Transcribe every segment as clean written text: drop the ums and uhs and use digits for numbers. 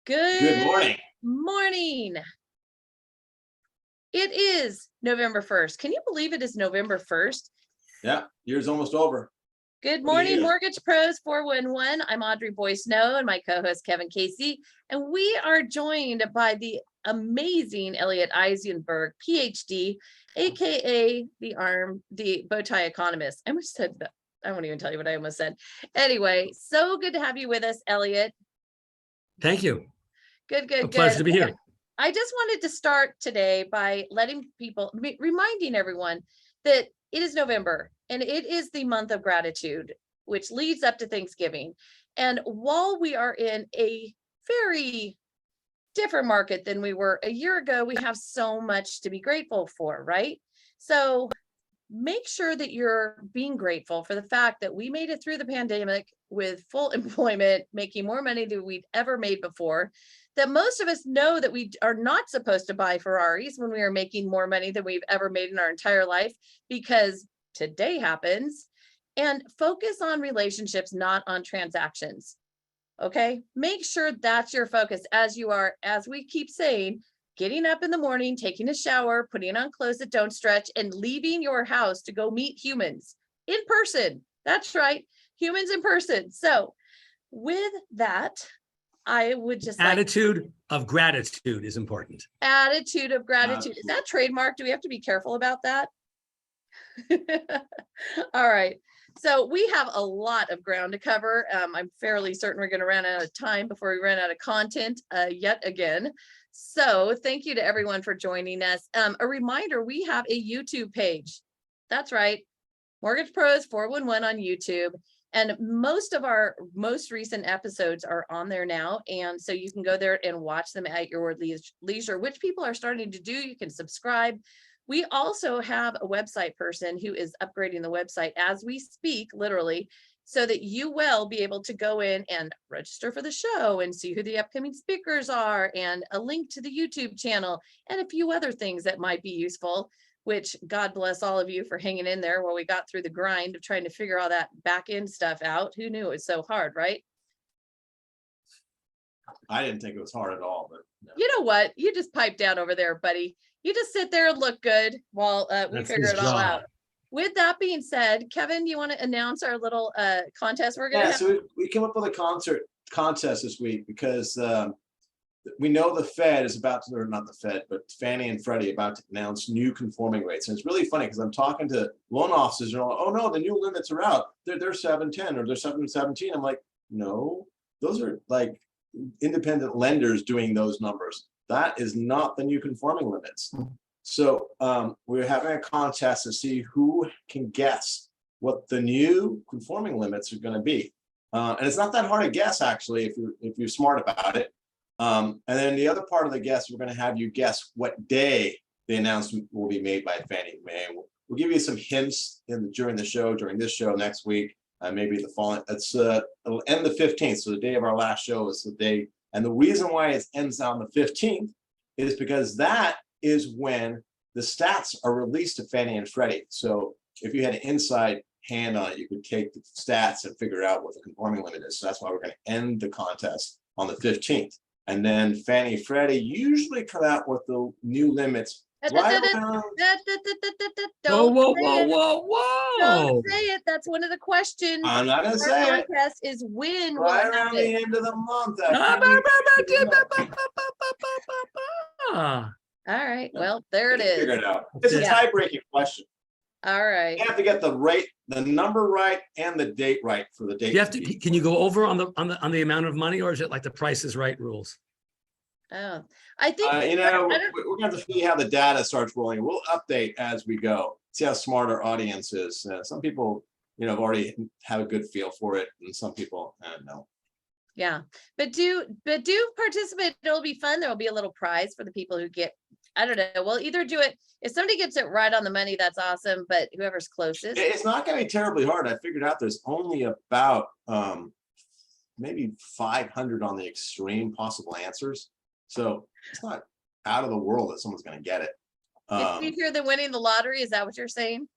Good morning. morning. It is November 1st. Can you believe it is November 1st? Yeah, year's almost over. Good morning, Mortgage Pros 411. I'm Audrey Boissonou and my co-host Kevin Casey, and we are joined by the amazing Elliot Eisenberg, PhD, aka the Bowtie Economist. I almost said that. I won't even tell you what I almost said. Anyway, so good to have you with us, Elliot. Thank you. Good. A pleasure to be here. I just wanted to start today by reminding everyone that it is November and it is the month of gratitude, which leads up to Thanksgiving. And while we are in a very different market than we were a year ago, we have so much to be grateful for, right? So make sure that you're being grateful for the fact that we made it through the pandemic with full employment, making more money than we'd ever made before, that most of us know that we are not supposed to buy Ferraris when we are making more money than we've ever made in our entire life, because today happens, and focus on relationships, not on transactions. Okay, make sure that's your focus as you are, as we keep saying, getting up in the morning, taking a shower, putting on clothes that don't stretch, and leaving your house to go meet humans in person. That's right, humans in person. So with that, I would just attitude of gratitude is important. Attitude of gratitude. Is that trademark? Do we have to be careful about that? All right. So we have a lot of ground to cover. I'm fairly certain we're going to run out of time before we run out of content yet again. So thank you to everyone for joining us. A reminder, we have a YouTube page. That's right. Mortgage Pros 411 on YouTube. And most of our most recent episodes are on there now. And so you can go there and watch them at your leisure, which people are starting to do. You can subscribe. We also have a website person who is upgrading the website as we speak, literally, so that you will be able to go in and register for the show and see who the upcoming speakers are, and a link to the YouTube channel and a few other things that might be useful, which God bless all of you for hanging in there while we got through the grind of trying to figure all that back end stuff out. Who knew it was so hard, right? I didn't think it was hard at all, but no. You know what? You just pipe down over there, buddy. You just sit there and look good while we figure it all out. With that being said, Kevin, do you want to announce our little contest we're going to have? Yeah, so we came up with a contest this week because we know the Fed is about to, or not the Fed, but Fannie and Freddie about to announce new conforming rates. And it's really funny because I'm talking to loan officers and they're like, oh no, the new limits are out. They're 7.10 or they're 7.17. I'm like, no, those are like independent lenders doing those numbers. That is not the new conforming limits. So we're having a contest to see who can guess what the new conforming limits are going to be. And it's not that hard to guess, actually, if you're smart about it. And then the other part of the guess, we're going to have you guess what day the announcement will be made by Fannie Mae. We'll give you some hints during this show next week, maybe the following. It'll end the 15th, so the day of our last show is the day. And the reason why it ends on the 15th is because that is when the stats are released to Fannie and Freddie. So if you had an inside hand on it, you could take the stats and figure out what the conforming limit is. So that's why we're going to end the contest on the 15th. And then Fannie and Freddie usually come out with the new limits. Right around... Whoa. Don't say it. That's one of the questions. I'm not going to say it. Our contest is when right around the end of the month. All right. Well, there it is. Figure it out. It's a tie-breaking question. All right. You have to get the rate, the number right, and the date right for the date. You have to. Can you go over on the amount of money, or is it like the Price is Right rules? Oh, I think we're going to have to see how the data starts rolling. We'll update as we go. See how smart our audience is. Some people, have already have a good feel for it, and some people no. Yeah, but do participate. It'll be fun. There will be a little prize for the people who get. I don't know. We'll either do it. If somebody gets it right on the money, that's awesome. But whoever's closest. It's not going to be terribly hard. I figured out there's only about maybe 500 on the extreme possible answers. So it's not out of the world that someone's going to get it. It's easier than winning the lottery. Is that what you're saying?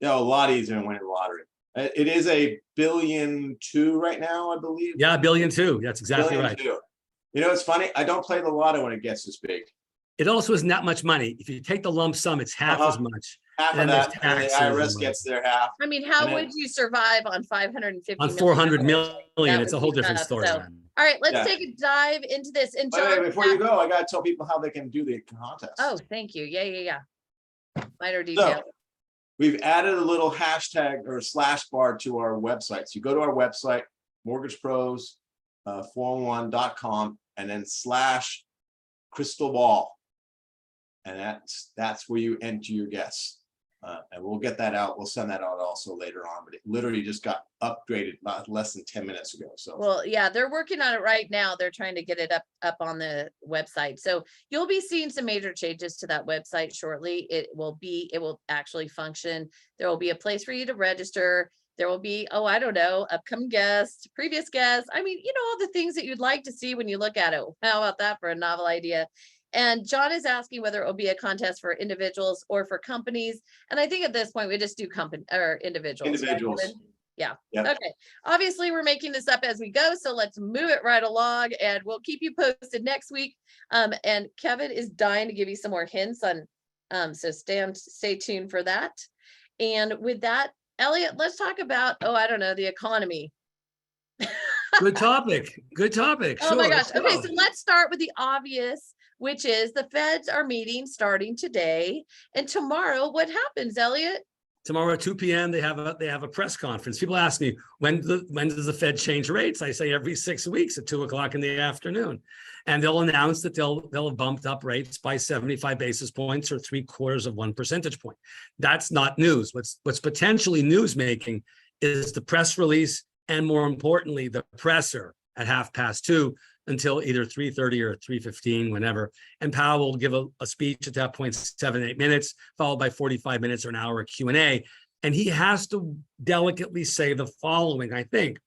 Yeah, a lot easier than winning the lottery. It is $1.2 billion right now, I believe. Yeah, $1.2 billion. That's exactly right. You know, it's funny. I don't play the lotto when it gets this big. It also isn't that much money. If you take the lump sum, it's half as much. Half And of then there's that, and the taxes IRS and gets their half. I mean, how And then- would you survive on 550 On million? 400 million, That it's a would whole be different tough. story. So, man. all right, let's Yeah. take a dive into this. And Wait, John, before you go, I gotta tell people how they can do the contest. oh, thank you. Yeah. Minor detail. So we've added a little hashtag or slash bar to our website. So you go to our website, mortgagepros401.com, and then slash crystal ball. And that's where you enter your guess. And we'll get that out. We'll send that out also later on, but it literally just got upgraded not less than 10 minutes ago. So Well, yeah, they're working on it right now. They're trying to get it up on the website. So you'll be seeing some major changes to that website shortly. It will actually function. There will be a place for you to register. There will be, oh, I don't know, upcoming guests, previous guests. I mean, all the things that you'd like to see when you look at it. How about that for a novel idea? And John is asking whether it will be a contest for individuals or for companies. And I think at this point we just do company or individuals. right, individuals. Kevin? Yeah. Yep. Okay. Obviously, we're making this up as we go, so let's move it right along, and we'll keep you posted next week. And Kevin is dying to give you some more hints on. So stay tuned for that. And with that, Elliot, let's talk about I don't know, the economy. Good topic. Good topic. Oh my Sure, gosh. let's Okay, go. so let's start with the obvious, which is the Feds are meeting starting today. And tomorrow, what happens, Elliot? Tomorrow at 2 p.m. they have a press conference. People ask me when does the Fed change rates? I say every 6 weeks at 2 o'clock in the afternoon, and they'll announce that they'll have bumped up rates by 75 basis points or 3/4 of 1 percentage point. That's not news. What's potentially news making is the press release, and more importantly, the presser at 2:30 until either 3:30 or 3:15, whenever. And Powell will give a speech at that point, 7-8 minutes, followed by 45 minutes or an hour of Q&A. And he has to delicately say the following, I think.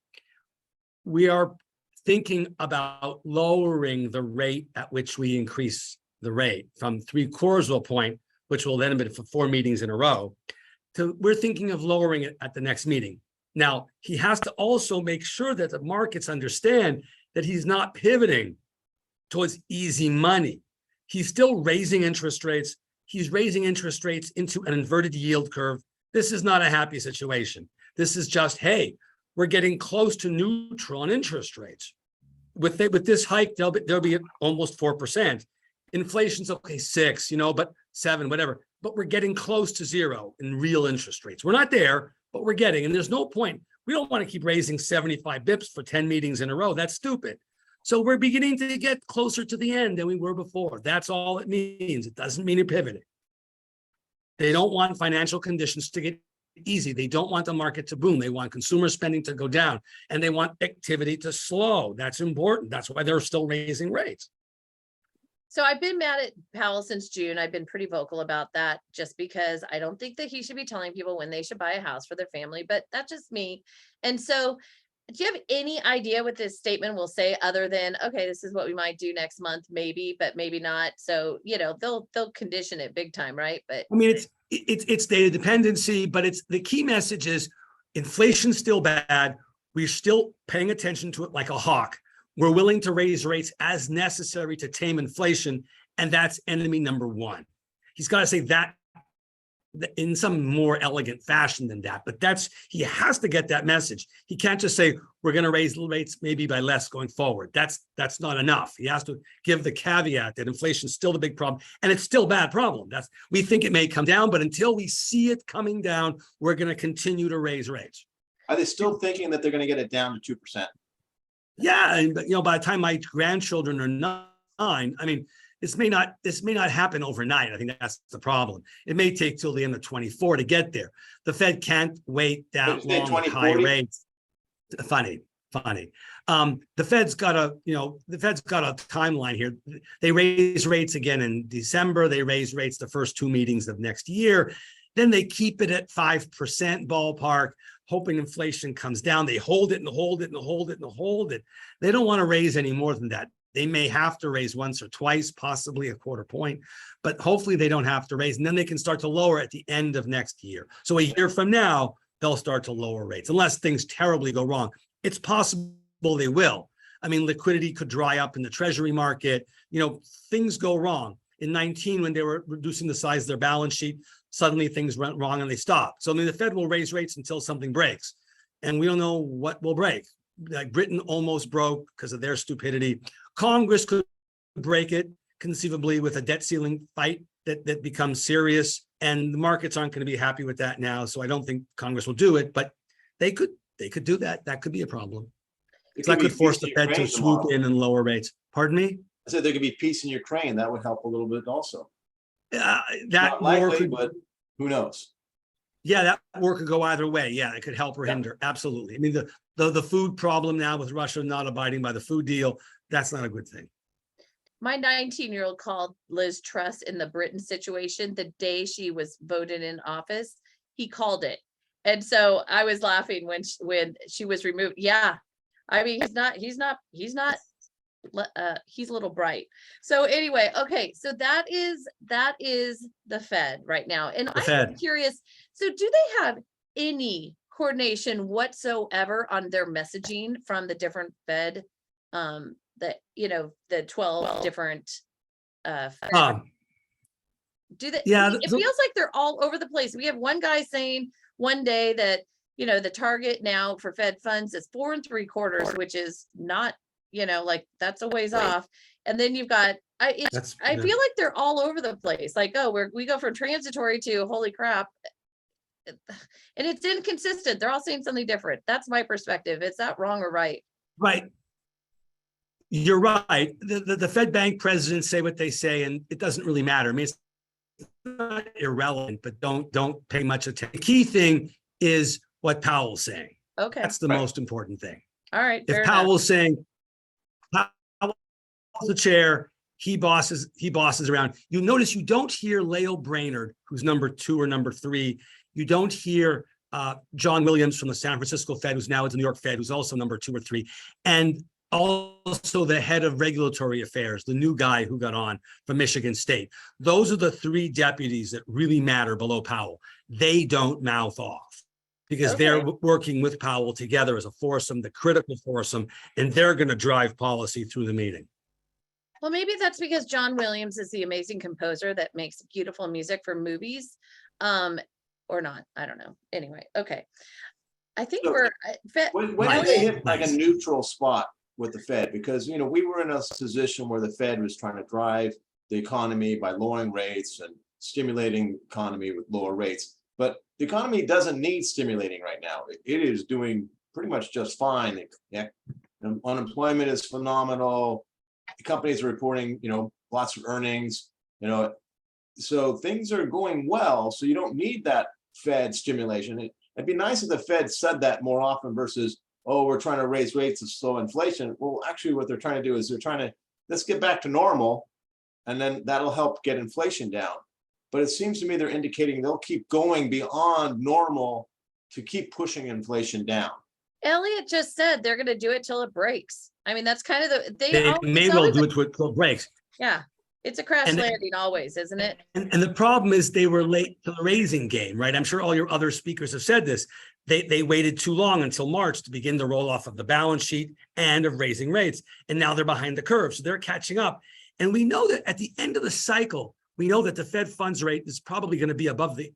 We are thinking about lowering the rate at which we increase the rate from 3/4 of a point, which will then have been for 4 meetings in a row, to we're thinking of lowering it at the next meeting. Now, he has to also make sure that the markets understand that he's not pivoting towards easy money. He's still raising interest rates. He's raising interest rates into an inverted yield curve. This is not a happy situation. This is just, hey, we're getting close to neutral on interest rates. With this hike, there'll be almost 4%. Inflation's okay, 6, but 7, whatever. But we're getting close to 0 in real interest rates. We're not there, but we're getting, and there's no point. We don't want to keep raising 75 bips for 10 meetings in a row. That's stupid. So we're beginning to get closer to the end than we were before. That's all it means. It doesn't mean you're pivoting. They don't want financial conditions to get easy. They don't want the market to boom. They want consumer spending to go down, and they want activity to slow. That's important. That's why they're still raising rates. So I've been mad at Powell since June. I've been pretty vocal about that just because I don't think that he should be telling people when they should buy a house for their family, but that's just me. And so do you have any idea what this statement will say other than, okay, this is what we might do next month, maybe, but maybe not. So, they'll condition it big time, right? But I mean, it's data dependency, but it's the key message is inflation's still bad. We're still paying attention to it like a hawk. We're willing to raise rates as necessary to tame inflation, and that's enemy number one. He's got to say that in some more elegant fashion than that, but he has to get that message. He can't just say, we're going to raise rates maybe by less going forward. That's not enough. He has to give the caveat that inflation's still the big problem, and it's still a bad problem. We think it may come down, but until we see it coming down, we're going to continue to raise rates. Are they still thinking that they're going to get it down to 2%? Yeah, and by the time my grandchildren are 9, I mean, this may not happen overnight. I think that's the problem. It may take till the end of 24 to get there. The Fed can't wait that long with high rates. Funny. The Fed's got a timeline here. They raise rates again in December. They raise rates the first 2 meetings of next year. Then they keep it at 5% ballpark, hoping inflation comes down. They hold it and hold it and hold it and hold it. They don't want to raise any more than that. They may have to raise once or twice, possibly a 1/4 point, but hopefully they don't have to raise. And then they can start to lower at the end of next year. So a year from now, they'll start to lower rates unless things terribly go wrong. It's possible they will, I mean, liquidity could dry up in the treasury market. You know, things go wrong. In 19, when they were reducing the size of their balance sheet, suddenly things went wrong and they stopped. So I mean, the Fed will raise rates until something breaks. And we don't know what will break. Like Britain almost broke because of their stupidity. Congress could break it conceivably with a debt ceiling fight that becomes serious. And the markets aren't going to be happy with that now. So I don't think Congress will do it, but they could do that. That could be a problem. So that could force the Fed to swoop in and lower rates. Pardon me? I said there could be peace in Ukraine. That would help a little bit also. That Not likely, but who knows? Yeah, that war could go either way. Yeah, it could help or hinder. Absolutely. I mean, the food problem now with Russia not abiding by the food deal, that's not a good thing. My 19-year-old called Liz Truss in the Britain situation the day she was voted in office. He called it. And so I was laughing when she was removed. Yeah. I mean, he's a little bright. So anyway, okay. So that is the Fed right now. And I'm curious, so do they have any coordination whatsoever on their messaging from the different Fed, the 12 different do they? Yeah, it feels like they're all over the place. We have one guy saying one day that the target now for Fed funds is 4 3/4, which is not, like that's a ways off. And then you've got I feel like they're all over the place. Like, oh, we go from transitory to holy crap. And it's inconsistent. They're all saying something different. That's my perspective. It's not wrong or right. Right. You're right. The Fed bank presidents say what they say, and it doesn't really matter. I mean, it's not irrelevant, but don't pay much attention. The key thing is what Powell's saying. Okay. That's the most important thing. All right. If Powell's saying, Powell's the chair, he bosses around. You notice you don't hear Lael Brainerd, who's number 2 or number 3. You don't hear John Williams from the San Francisco Fed, who's now at the New York Fed, who's also number 2 or 3. And also the head of regulatory affairs, the new guy who got on from Michigan State. Those are the 3 deputies that really matter below Powell. They don't mouth off because they're working with Powell together as a foursome, the critical foursome, and they're going to drive policy through the meeting. Well, maybe that's because John Williams is the amazing composer that makes beautiful music for movies, or not. I don't know. Anyway, okay. I think when do they hit like a neutral spot with the Fed? Because we were in a position where the Fed was trying to drive the economy by lowering rates and stimulating economy with lower rates. But the economy doesn't need stimulating right now. It is doing pretty much just fine. Unemployment is phenomenal. The companies are reporting, lots of earnings. So things are going well. So you don't need that Fed stimulation. It'd be nice if the Fed said that more often versus, oh, we're trying to raise rates to slow inflation. Well, actually, what they're trying to do is let's get back to normal, and then that'll help get inflation down. But it seems to me they're indicating they'll keep going beyond normal to keep pushing inflation down. Elliot just said they're going to do it till it breaks. I mean, that's kind of they may well do it till it breaks. Yeah. It's a crash landing always, isn't it? And the problem is they were late to the raising game, right? I'm sure all your other speakers have said this. They waited too long until March to begin the roll off of the balance sheet and of raising rates. And now they're behind the curve. So they're catching up. And we know that at the end of the cycle, we know that the Fed funds rate is probably going to be above the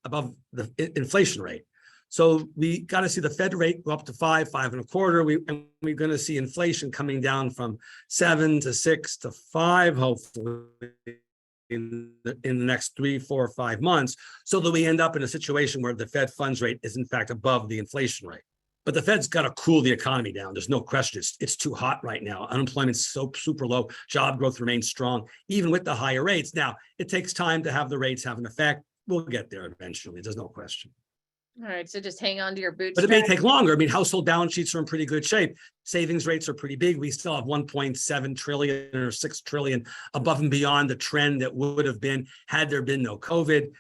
inflation rate. So we got to see the Fed rate go up to 5, 5.25. We're going to see inflation coming down from 7 to 6 to 5, hopefully in the next 3, 4, 5 months, so that we end up in a situation where the Fed funds rate is in fact above the inflation rate. But the Fed's got to cool the economy down. There's no question. It's too hot right now. Unemployment's so super low. Job growth remains strong, even with the higher rates. Now, it takes time to have the rates have an effect. We'll get there eventually. There's no question. All right, so just hang on to your boots. But it may take longer. I mean, household balance sheets are in pretty good shape. Savings rates are pretty big. We still have 1.7 trillion or 6 trillion above and beyond the trend that would have been had there been no COVID.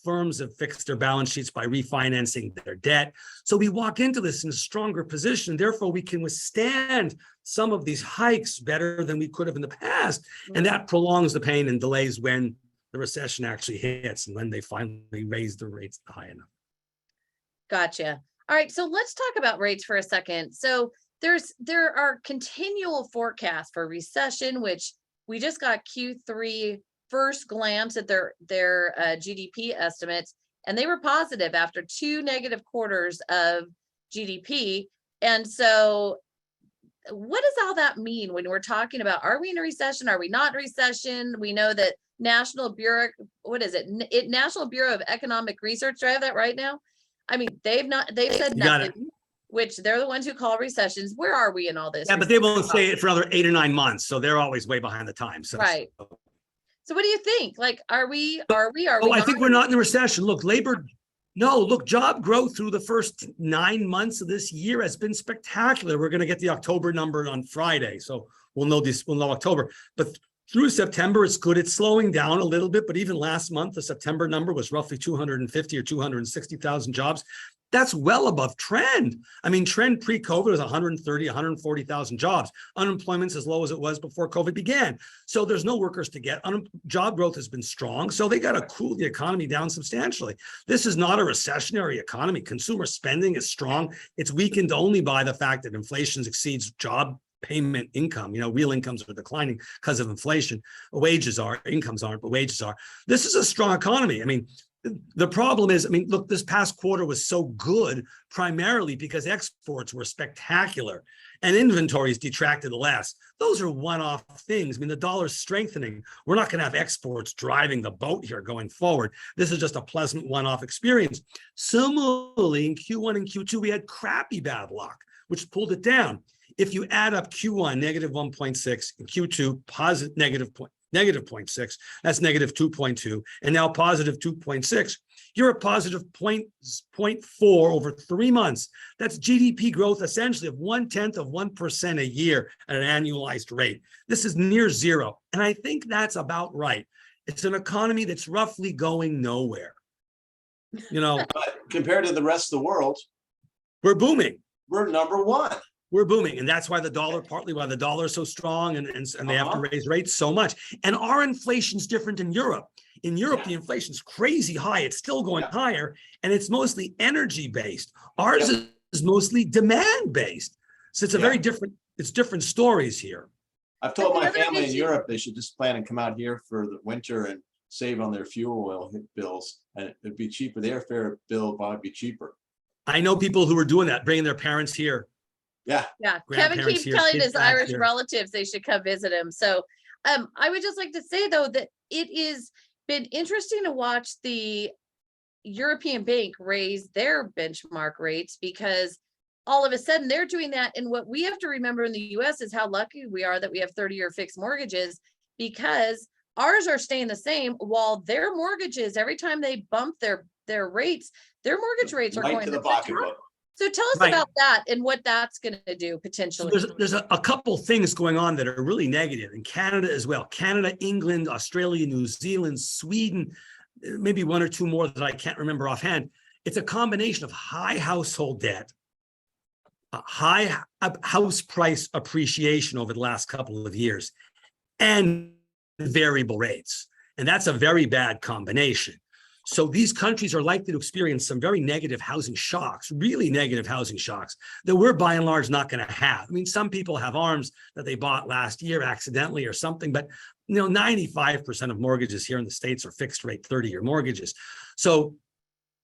Firms have fixed their balance sheets by refinancing their debt. So we walk into this in a stronger position. Therefore, we can withstand some of these hikes better than we could have in the past. And that prolongs the pain and delays when the recession actually hits and when they finally raise the rates high enough. Gotcha. All right. So let's talk about rates for a second. So there are continual forecasts for recession, which we just got Q3 first glance at their GDP estimates, and they were positive after 2 negative quarters of GDP. And so what does all that mean when we're talking about, are we in a recession? Are we not in a recession? We know that National Bureau of Economic Research, do I have that right now? I mean, they've said nothing, which they're the ones who call recessions. Where are we in all this? Yeah, but they won't say it for another 8 or 9 months, so they're always way behind the times. So. Right. So what do you think? Like, are we I think we're not in a recession. Look, job growth through the first 9 months of this year has been spectacular. We're going to get the October number on Friday, so we'll know October. But through September, it's good. It's slowing down a little bit, but even last month, the September number was roughly 250 or 260,000 jobs. That's well above trend. I mean, trend pre-COVID was 130, 140,000 jobs. Unemployment's as low as it was before COVID began. So there's no workers to get. Job growth has been strong. So they got to cool the economy down substantially. This is not a recessionary economy. Consumer spending is strong. It's weakened only by the fact that inflation exceeds job payment income. Real incomes are declining because of inflation. Wages are, incomes aren't, but wages are. This is a strong economy. I mean, the problem is, look, this past quarter was so good primarily because exports were spectacular and inventories detracted less. Those are one-off things. The dollar's strengthening. We're not going to have exports driving the boat here going forward. This is just a pleasant one-off experience. Similarly, in Q1 and Q2, we had crappy bad luck, which pulled it down. If you add up Q1, negative 1.6, and Q2, positive negative 0.6, that's negative 2.2, and now positive 2.6. You're at positive 0.4 over 3 months. That's GDP growth essentially of 0.1% a year at an annualized rate. This is near zero. And I think that's about right. It's an economy that's roughly going nowhere. But compared to the rest of the world, we're booming. We're number one. We're booming. And that's why partly why the dollar is so strong and they have to raise rates so much. And our inflation's different in Europe. In Europe, the inflation's crazy high. It's still going higher, and it's mostly energy based. Ours is mostly demand based. So it's a very different stories here. I've told my family in Europe they should just plan and come out here for the winter and save on their fuel oil bills, and it'd be cheaper. Their airfare bill would be cheaper. I know people who are doing that, bringing their parents here. Yeah. Kevin keeps telling his Irish relatives they should come visit him. So I would just like to say, though, that it has been interesting to watch the European Bank raise their benchmark rates, because all of a sudden they're doing that. And what we have to remember in the US is how lucky we are that we have 30-year fixed mortgages, because ours are staying the same while their mortgages, every time they bump their rates, their mortgage rates are going to the pocketbook. So tell us about that and what that's going to do potentially. So there's a couple things going on that are really negative in Canada as well. Canada, England, Australia, New Zealand, Sweden, maybe one or two more that I can't remember offhand. It's a combination of high household debt, high house price appreciation over the last couple of years, and variable rates. And that's a very bad combination. So these countries are likely to experience some very negative housing shocks, really negative housing shocks that we're by and large not going to have. Some people have arms that they bought last year accidentally or something, but 95% of mortgages here in the States are fixed rate 30-year mortgages. So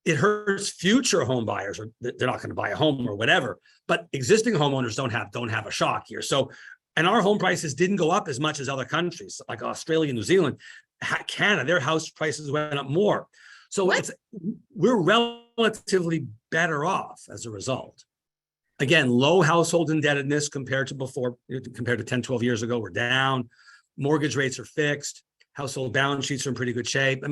it hurts future home buyers, or they're not going to buy a home or whatever, but existing homeowners don't have a shock here. So, and our home prices didn't go up as much as other countries like Australia, New Zealand, Canada, their house prices went up more. So we're relatively better off as a result. Again, low household indebtedness compared to 10, 12 years ago, we're down. Mortgage rates are fixed. Household balance sheets are in pretty good shape.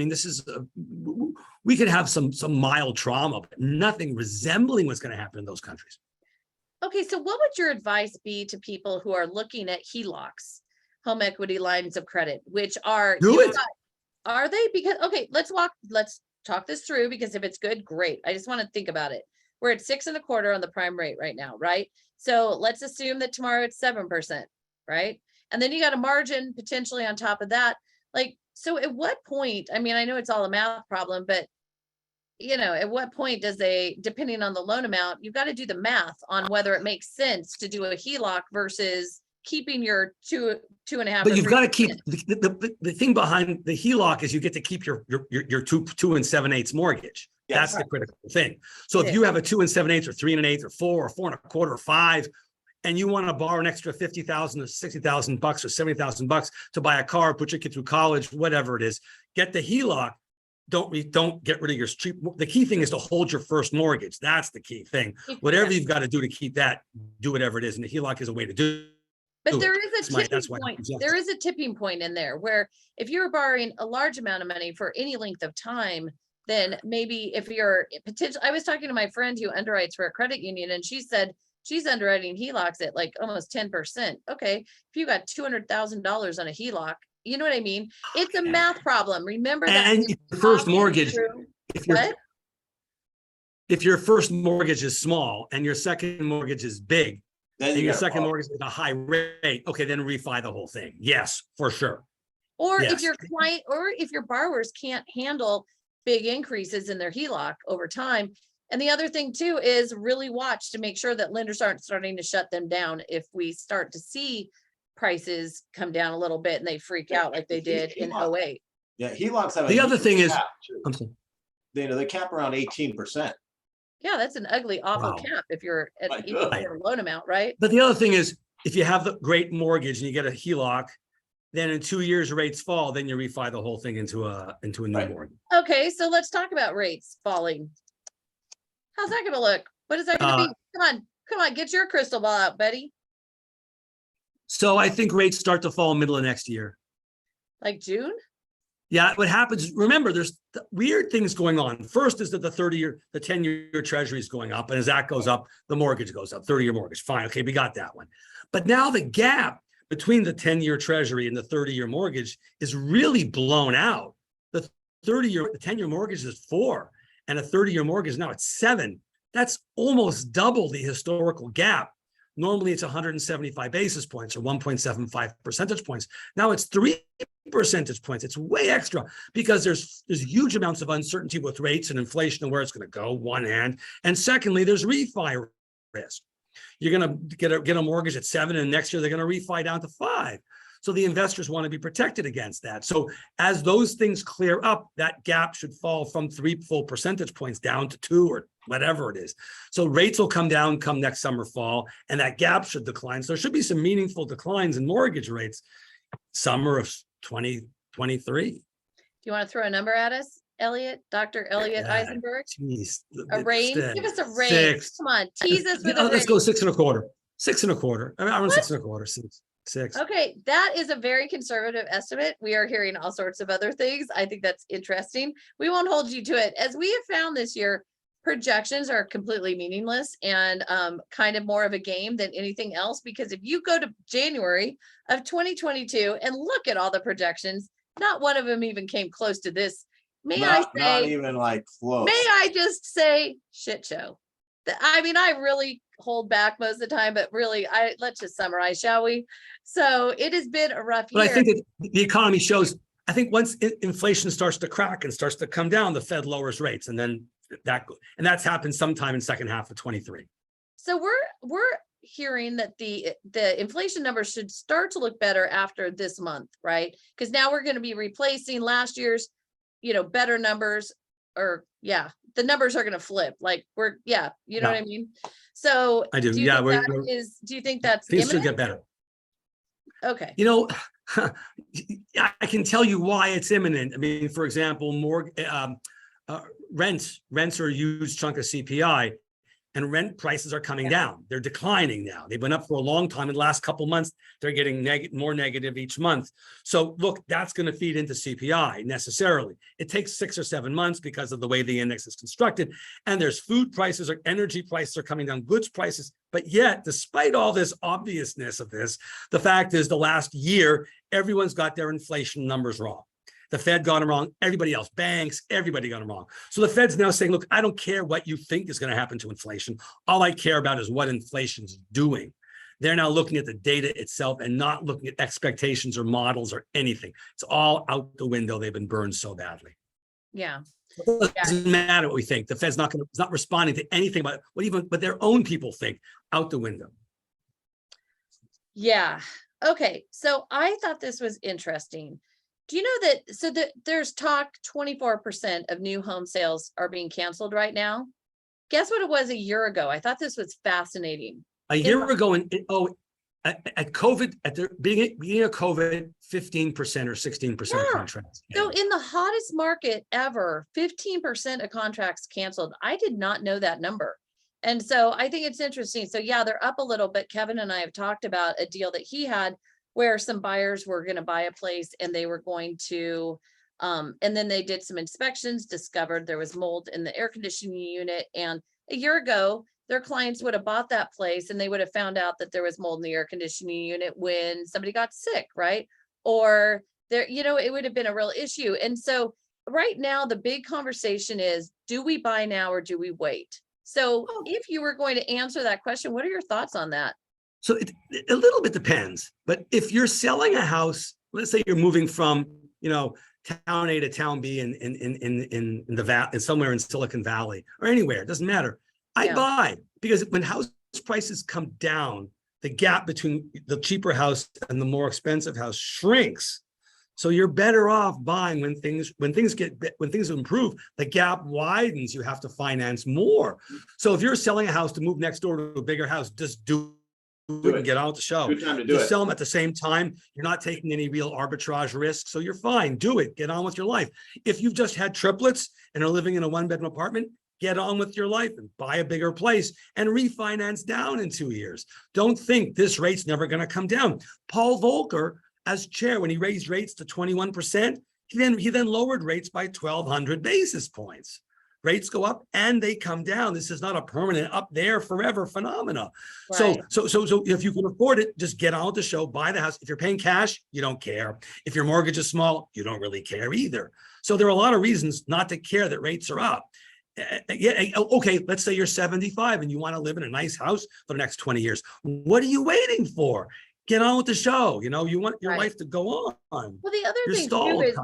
We could have some mild trauma, but nothing resembling what's going to happen in those countries. Okay, so what would your advice be to people who are looking at HELOCs, home equity lines of credit, which are Are they? Because, okay, let's talk this through, because if it's good, great. I just want to think about it. We're at 6.25 on the prime rate right now, right? So let's assume that tomorrow it's 7%, right? And then you got a margin potentially on top of that. So at what point, I know it's all a math problem, but at what point does depending on the loan amount, you've got to do the math on whether it makes sense to do a HELOC versus keeping your 2.5. But you've got to keep the thing behind the HELOC is you get to keep your 2 7/8 mortgage. Yes. That's the critical thing. So if you have a 2 7/8 or 3 1/8 or 4 or 4 1/4 or 5, and you want to borrow an extra $50,000 or $60,000 or $70,000 to buy a car, put your kid through college, whatever it is, get the HELOC. Don't get rid of your street. The key thing is to hold your first mortgage. That's the key thing. Whatever you've got to do to keep that, do whatever it is. And the HELOC is a way to do. But there is a tipping point. There is a tipping point in there where if you're borrowing a large amount of money for any length of time, then maybe if you're potential, I was talking to my friend who underwrites for a credit union, and she said she's underwriting HELOCs at like almost 10%. Okay, if you got $200,000 on a HELOC, you know what I mean? It's a math problem. Remember that. And your first mortgage, if your first mortgage is small and your second mortgage is big, and your second mortgage is a high rate, okay, then refi the whole thing. Yes, for sure. Or if your client or if your borrowers can't handle big increases in their HELOC over time. And the other thing too is really watch to make sure that lenders aren't starting to shut them down if we start to see prices come down a little bit and they freak out like they did in 08. Yeah, HELOCs have the other thing is, they cap around 18%. Yeah, that's an ugly, awful cap if you're at a loan amount, right? But the other thing is, if you have the great mortgage and you get a HELOC, then in 2 years rates fall, then you refi the whole thing into a new mortgage. Okay, so let's talk about rates falling. How's that going to look? What is that going to be? Come on, get your crystal ball out, Betty. So I think rates start to fall middle of next year. Like June? Yeah, what happens, remember, there's weird things going on. First is that the 10-year treasury is going up. And as that goes up, the mortgage goes up, 30-year mortgage. Fine, okay, we got that one. But now the gap between the 10-year treasury and the 30-year mortgage is really blown out. The 10-year mortgage is 4, and a 30-year mortgage now it's 7. That's almost double the historical gap. Normally it's 175 basis points or 1.75 percentage points. Now it's 3 percentage points. It's way extra because there's huge amounts of uncertainty with rates and inflation and where it's going to go, one hand. And secondly, there's refi risk. You're going to get a mortgage at 7, and next year they're going to refi down to 5. So the investors want to be protected against that. So as those things clear up, that gap should fall from 3 full percentage points down to 2 or whatever it is. So rates will come down come next summer, fall, and that gap should decline. So there should be some meaningful declines in mortgage rates summer of 2023. Do you want to throw a number at us, Elliot? Dr. Elliot Eisenberg? Geez, a range? Give us a range. 6. Come on, tease us with a range. Let's go 6 1/4. 6 1/4. I mean, around 6 1/4. 6. Okay, that is a very conservative estimate. We are hearing all sorts of other things. I think that's interesting. We won't hold you to it. As we have found this year, projections are completely meaningless and kind of more of a game than anything else, because if you go to January of 2022 and look at all the projections, not one of them even came close to this. Not even like close. May I just say shit show? I mean, I really hold back most of the time, but really, let's just summarize, shall we? So it has been a rough year. But I think that the economy shows, I think once inflation starts to crack and starts to come down, the Fed lowers rates, and then that's happened sometime in second half of 23. So we're hearing that the inflation numbers should start to look better after this month, right? Because now we're going to be replacing last year's, better numbers, or the numbers are going to flip. Like what I mean? So I do. Do you think that's things should imminent? get better? Okay. I can tell you why it's imminent. I mean, for example, rents are a huge chunk of CPI, and rent prices are coming down. They're declining now. They've been up for a long time. In the last couple of months, they're getting more negative each month. So look, that's going to feed into CPI necessarily. It takes 6 or 7 months because of the way the index is constructed. And there's food prices or energy prices are coming down, goods prices. But yet, despite all this obviousness of this, the fact is the last year, everyone's got their inflation numbers wrong. The Fed got them wrong. Everybody else, banks, everybody got them wrong. So the Fed's now saying, look, I don't care what you think is going to happen to inflation. All I care about is what inflation's doing. They're now looking at the data itself and not looking at expectations or models or anything. It's all out the window. They've been burned so badly. Yeah. It doesn't matter what we think. The Fed's it's not responding to anything about what their own people think out the window. Yeah. Okay. So I thought this was interesting. Do you know that there's talk 24% of new home sales are being canceled right now? Guess what it was a year ago? I thought this was fascinating. A year ago, at COVID, at the beginning of COVID, 15% or 16% of contracts. So in the hottest market ever, 15% of contracts canceled. I did not know that number. And so I think it's interesting. So yeah, they're up a little, but Kevin and I have talked about a deal that he had where some buyers were going to buy a place and they were going to, and then they did some inspections, discovered there was mold in the air conditioning unit. And a year ago, their clients would have bought that place and they would have found out that there was mold in the air conditioning unit when somebody got sick, right? Or there, it would have been a real issue. And so right now, the big conversation is, do we buy now or do we wait? So if you were going to answer that question, what are your thoughts on that? So a little bit depends, but if you're selling a house, let's say you're moving from, town A to town B in the valley, somewhere in Silicon Valley or anywhere, it doesn't matter. I buy, because when house prices come down, the gap between the cheaper house and the more expensive house shrinks. So you're better off buying when things improve, the gap widens, you have to finance more. So if you're selling a house to move next door to a bigger house, just do it and get on with the show. Good time to do Just it. sell them at the same time. You're not taking any real arbitrage risk. So you're fine. Do it. Get on with your life. If you've just had triplets and are living in a one-bedroom apartment, get on with your life and buy a bigger place and refinance down in 2 years. Don't think this rate's never going to come down. Paul Volcker, as chair, when he raised rates to 21%, he then lowered rates by 1,200 basis points. Rates go up and they come down. This is not a permanent up there forever phenomena. Right. So if you can afford it, just get on with the show, buy the house. If you're paying cash, you don't care. If your mortgage is small, you don't really care either. So there are a lot of reasons not to care that rates are up. Okay, let's say you're 75 and you want to live in a nice house for the next 20 years. What are you waiting for? Get on with the show. You want your life to go on. Well, the other thing too is,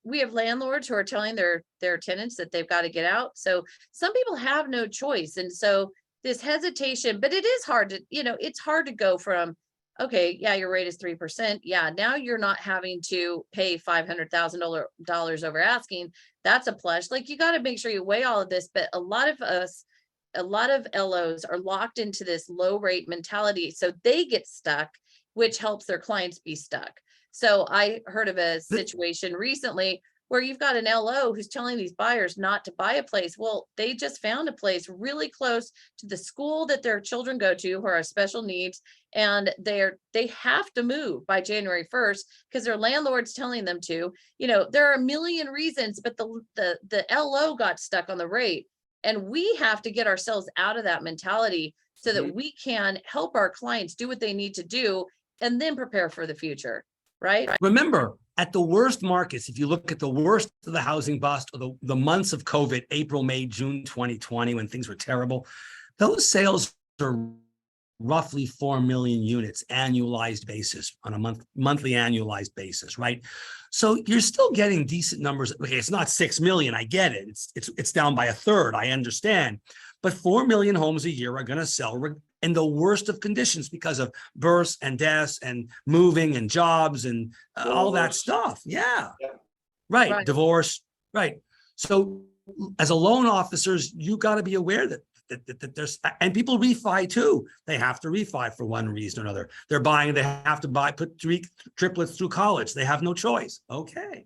we have landlords who are telling their tenants that they've got to get out. So some people have no choice. And so this hesitation, but it is hard to, it's hard to go from, okay, yeah, your rate is 3%. Yeah, now you're not having to pay $500,000 over asking. That's a plush. Like, you got to make sure you weigh all of this. But a lot of LOs are locked into this low rate mentality. So they get stuck, which helps their clients be stuck. So I heard of a situation recently where you've got an LO who's telling these buyers not to buy a place. Well, they just found a place really close to the school that their children go to who are special needs. And they have to move by January 1st because their landlord's telling them to. There are a million reasons, but the LO got stuck on the rate. And we have to get ourselves out of that mentality so that we can help our clients do what they need to do and then prepare for the future, right? Remember, at the worst markets, if you look at the worst of the housing bust or the months of COVID, April, May, June 2020, when things were terrible, those sales are roughly 4 million units annualized basis on a monthly annualized basis, right? So you're still getting decent numbers. Okay, it's not 6 million. I get it. It's down by a third. I understand. But 4 million homes a year are going to sell in the worst of conditions because of births and deaths and moving and jobs and all that stuff. Yeah. Right. Divorce. Right. So as a loan officers, you got to be aware that there's, and people refi too. They have to refi for one reason or another. They're buying, they have to put 3 triplets through college. They have no choice. Okay.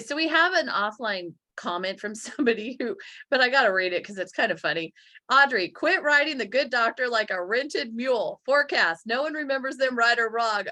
So we have an offline comment from somebody but I got to read it because it's kind of funny. Audrey, quit riding the good doctor like a rented mule. Forecast. No one remembers them right or wrong.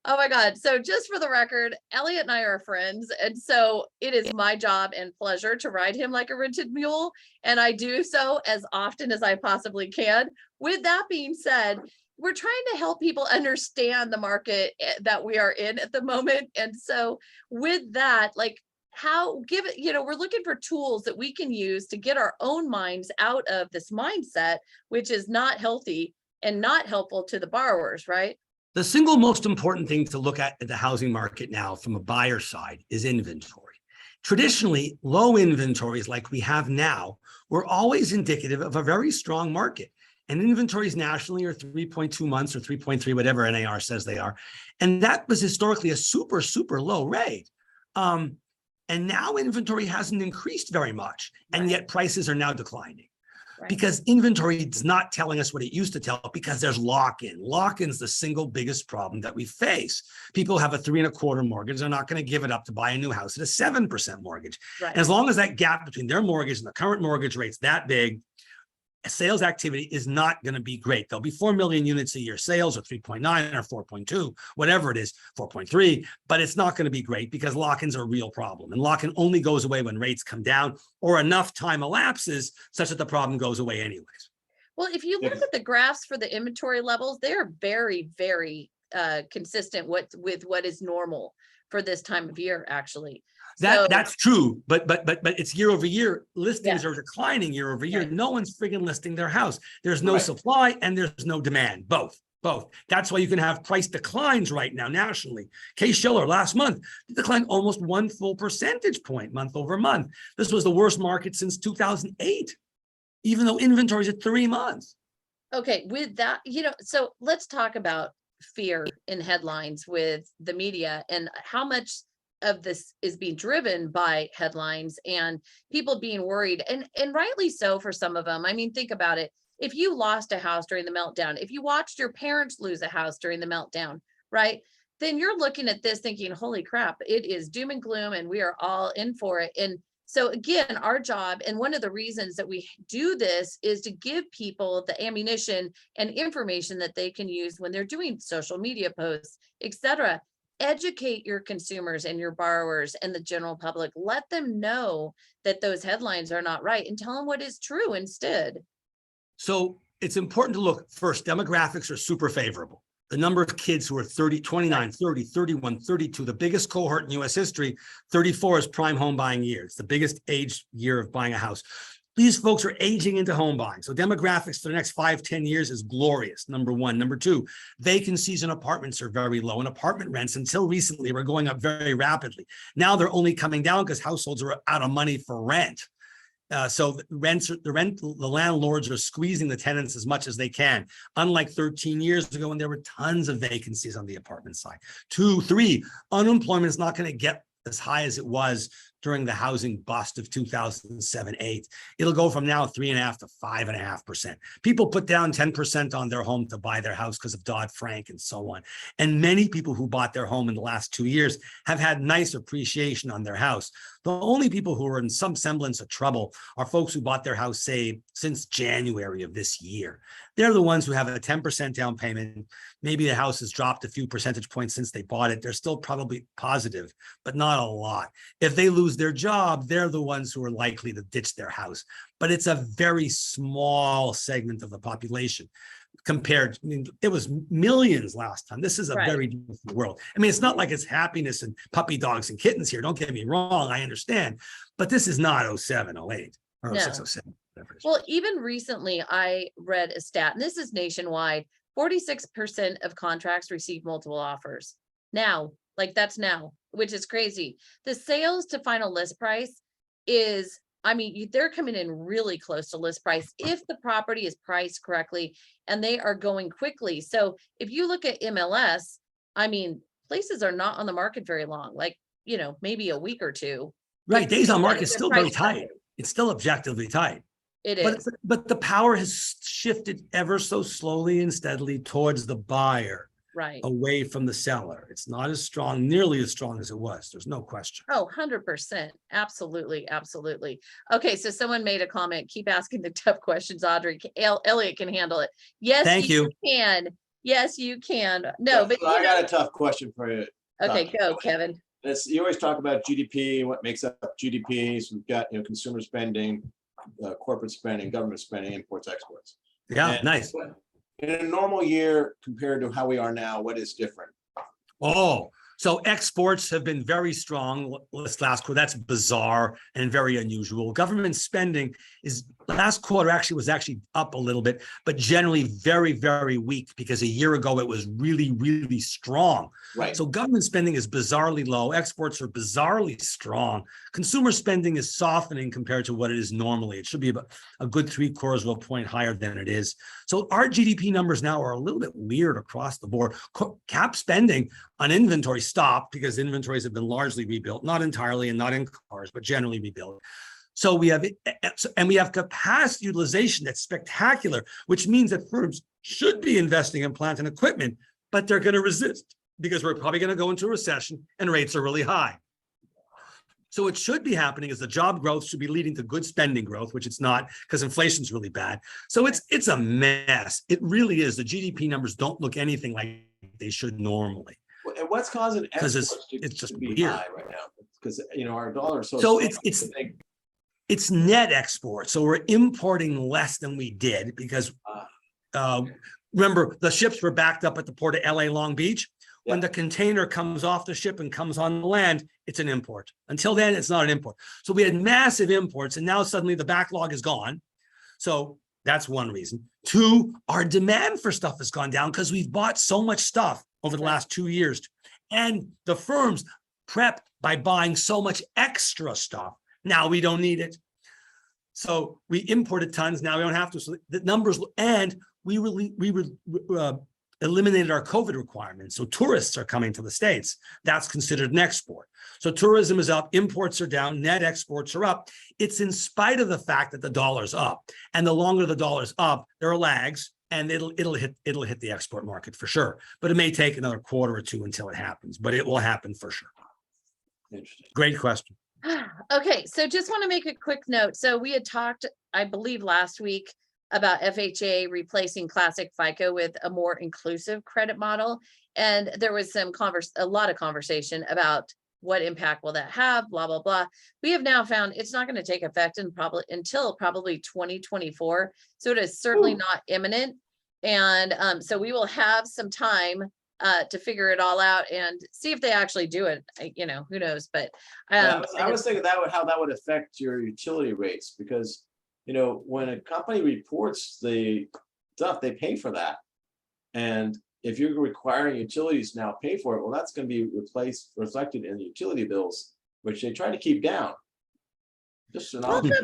Oh my God. So just for the record, Elliot and I are friends. And so it is my job and pleasure to ride him like a rented mule. And I do so as often as I possibly can. With that being said, we're trying to help people understand the market that we are in at the moment. And so with that, we're looking for tools that we can use to get our own minds out of this mindset, which is not healthy and not helpful to the borrowers, right? The single most important thing to look at the housing market now from a buyer side is inventory. Traditionally, low inventories like we have now were always indicative of a very strong market. And inventories nationally are 3.2 months or 3.3, whatever NAR says they are. And that was historically a super, super low rate. And now inventory hasn't increased very much, and yet prices are now declining. Right. Because inventory is not telling us what it used to tell, because there's lock-in. Lock-in's the single biggest problem that we face. People have a 3.25% mortgage. They're not going to give it up to buy a new house at a 7% mortgage. Right. And as long as that gap between their mortgage and the current mortgage rate's that big, sales activity is not going to be great. There'll be 4 million units a year sales, or 3.9 or 4.2, whatever it is, 4.3, but it's not going to be great because lock-ins are a real problem. And lock-in only goes away when rates come down or enough time elapses such that the problem goes away anyways. Well, if you look at the graphs for the inventory levels, they're very, very consistent with what is normal for this time of year, actually. That's true, but it's year over year. Listings are declining year over year. Right. No one's friggin' listing their house. There's no supply and there's no demand. Both. That's why you can have price declines right now nationally. Case-Shiller last month declined almost 1 full percentage point month over month. This was the worst market since 2008, even though inventory's at 3 months. Okay, with that, so let's talk about fear in headlines with the media and how much of this is being driven by headlines and people being worried, and rightly so for some of them. I mean, think about it. If you lost a house during the meltdown, if you watched your parents lose a house during the meltdown, right? Then you're looking at this thinking, holy crap, it is doom and gloom and we are all in for it. And so again, our job, and one of the reasons that we do this, is to give people the ammunition and information that they can use when they're doing social media posts, etc. Educate your consumers and your borrowers and the general public. Let them know that those headlines are not right and tell them what is true instead. So it's important to look first. Demographics are super favorable. The number of kids who are 30, 29, 30, 31, 32, the biggest cohort in US history, 34 is prime home buying year. It's the biggest age year of buying a house. These folks are aging into home buying. So demographics for the next 5-10 years is glorious, number one. Number two, vacancies in apartments are very low, and apartment rents until recently were going up very rapidly. Now they're only coming down because households are out of money for rent. So the landlords are squeezing the tenants as much as they can. Unlike 13 years ago when there were tons of vacancies on the apartment side. 2, 3, unemployment is not going to get as high as it was during the housing bust of 2007-8. It'll go from now 3.5% to 5.5%. People put down 10% on their home to buy their house because of Dodd-Frank and so on. And many people who bought their home in the last 2 years have had nice appreciation on their house. The only people who are in some semblance of trouble are folks who bought their house, say, since January of this year. They're the ones who have a 10% down payment. Maybe the house has dropped a few percentage points since they bought it. They're still probably positive, but not a lot. If they lose their job, they're the ones who are likely to ditch their house. But it's a very small segment of the population compared. I mean, it was millions last time. This is a very different world. I mean, it's not like it's happiness and puppy dogs and kittens here. Don't get me wrong. I understand. But this is not 07, 08 or 06, 07. Well, even recently, I read a stat, and this is nationwide, 46% of contracts receive multiple offers. Now, like that's now, which is crazy. The sales to final list price is, I mean, they're coming in really close to list price if the property is priced correctly and they are going quickly. So if you look at MLS, I mean, places are not on the market very long, like, maybe a week or two. Right. Days on market is still very tight. It's still objectively tight. It is. But the power has shifted ever so slowly and steadily towards the buyer, away from the seller. It's not as strong, nearly as strong as it was. There's no question. Oh, 100%. Absolutely. Absolutely. Okay. So someone made a comment. Keep asking the tough questions, Audrey. Elliot can handle it. Yes, thank you. Can. Yes, you can. No, but I got a tough question for you. Okay, go, Kevin. You always talk about GDP and what makes up GDP. So we've got, consumer spending, corporate spending, government spending, imports, exports. Yeah, and nice. In a normal year compared to how we are now, what is different? Oh, so exports have been very strong this last quarter. That's bizarre and very unusual. Government spending is Last quarter was actually up a little bit, but generally very, very weak because a year ago it was really, really strong. Right. So government spending is bizarrely low. Exports are bizarrely strong. Consumer spending is softening compared to what it is normally. It should be about a good 3/4 of a point higher than it is. So our GDP numbers now are a little bit weird across the board. Cap spending on inventory stopped because inventories have been largely rebuilt, not entirely and not in cars, but generally rebuilt. So we have capacity utilization that's spectacular, which means that firms should be investing in plant and equipment, but they're going to resist because we're probably going to go into a recession and rates are really high. So what should be happening is the job growth should be leading to good spending growth, which it's not because inflation's really bad. So it's a mess. It really is. The GDP numbers don't look anything like they should normally. And what's causing Because exports it's just to be weird. high right now? Because our dollar is so So strong. it's net export. So we're importing less than we did because remember the ships were backed up at the port of LA Long Beach. When the container comes off the ship and comes on the land, it's an import. Until then, it's not an import. So we had massive imports and now suddenly the backlog is gone. So that's one reason. Two, our demand for stuff has gone down because we've bought so much stuff over the last 2 years. And the firms prepped by buying so much extra stuff. Now we don't need it. So we imported tons. Now we don't have to. So the numbers, and we eliminated our COVID requirements. So tourists are coming to the States. That's considered an export. So tourism is up, imports are down, net exports are up. It's in spite of the fact that the dollar's up. And the longer the dollar's up, there are lags and it'll hit the export market for sure. But it may take another quarter or two until it happens, but it will happen for sure. Interesting. Great question. Okay, so just want to make a quick note. So we had talked, I believe last week, about FHA replacing classic FICO with a more inclusive credit model. And there was a lot of conversation about what impact will that have, blah, blah, blah. We have now found it's not going to take effect until probably 2024. So it is certainly not imminent. And so we will have some time to figure it all out and see if they actually do it. Who knows? But I was thinking how that would affect your utility rates, because when a company reports the stuff, they pay for that. And if you're requiring utilities now pay for it, well, that's going to be reflected in the utility bills, which they try to keep down. Welcome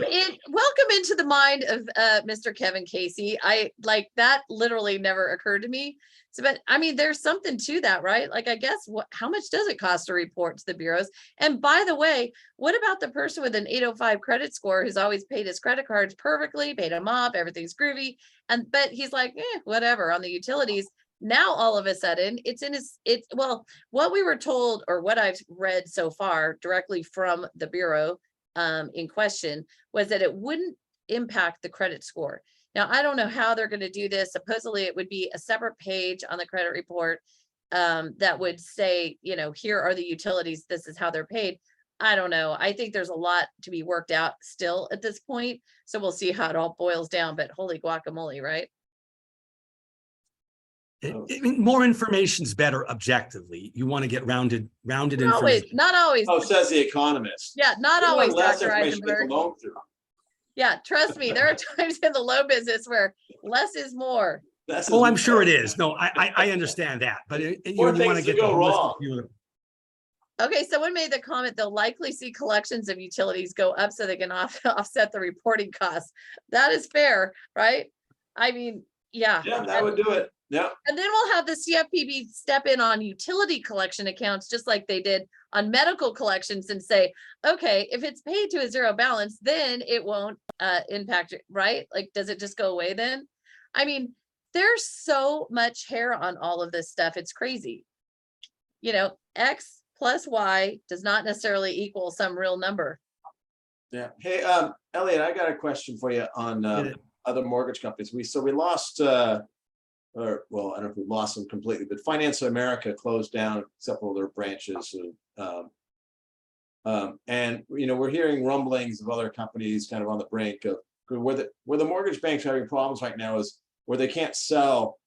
into the mind of Mr. Kevin Casey. I like that literally never occurred to me. So, but I mean, there's something to that, right? Like, I guess how much does it cost to report to the bureaus? And by the way, what about the person with an 805 credit score who's always paid his credit cards perfectly, paid them off, everything's groovy, but he's like, whatever on the utilities. Now all of a sudden what we were told, or what I've read so far directly from the bureau in question, was that it wouldn't impact the credit score. Now, I don't know how they're going to do this. Supposedly it would be a separate page on the credit report that would say, here are the utilities, this is how they're paid. I don't know. I think there's a lot to be worked out still at this point. So we'll see how it all boils down, but holy guacamole, right? More information is better objectively. You want to get rounded information. Not always. Oh, says the Economist. Yeah, not always, less Dr. information Eisenberg. with the loan through. Yeah, trust me, there are times in the loan business where less is more. I'm sure it is. No, I understand that, but you want to get go wrong. Okay, someone made the comment, they'll likely see collections of utilities go up so they can offset the reporting costs. That is fair, right? I mean, yeah. Yeah, that would do it. Yeah. And then we'll have the CFPB step in on utility collection accounts, just like they did on medical collections, and say, okay, if it's paid to a zero balance, then it won't impact it, right? Like, does it just go away then? I mean, there's so much hair on all of this stuff. It's crazy. X plus Y does not necessarily equal some real number. Yeah. Hey, Elliot, I got a question for you on other mortgage companies. We lost I don't know if we lost them completely, but Finance of America closed down several of their branches. And we're hearing rumblings of other companies kind of on the brink of where the mortgage banks are having problems right now is where they can't sell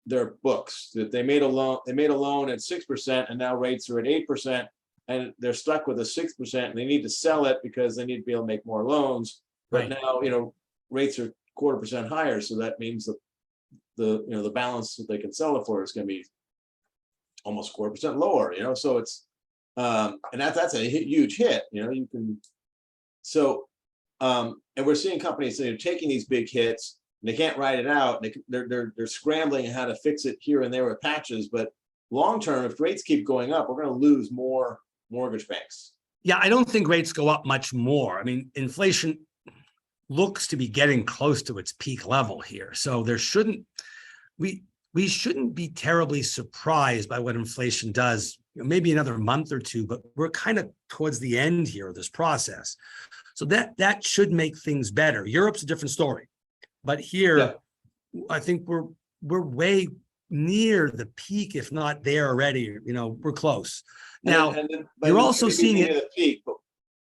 their books. That they made a loan at 6%, and now rates are at 8%, and they're stuck with a 6%, and they need to sell it because they need to be able to make more loans. But Right. now, rates are 0.25% higher, so that means that the balance that they can sell it for is going to be almost 0.25% lower. So it's and that's a huge hit. You can and we're seeing companies that are taking these big hits and they can't ride it out. They're scrambling how to fix it here and there with patches. But long term, if rates keep going up, we're going to lose more mortgage banks. Yeah, I don't think rates go up much more. I mean, inflation looks to be getting close to its peak level here. So we shouldn't be terribly surprised by what inflation does, maybe another month or two, but we're kind of towards the end here of this process. So that should make things better. Europe's a different story, but here, I think we're way near the peak, if not there already. We're close. Now, you're also seeing it. The peak,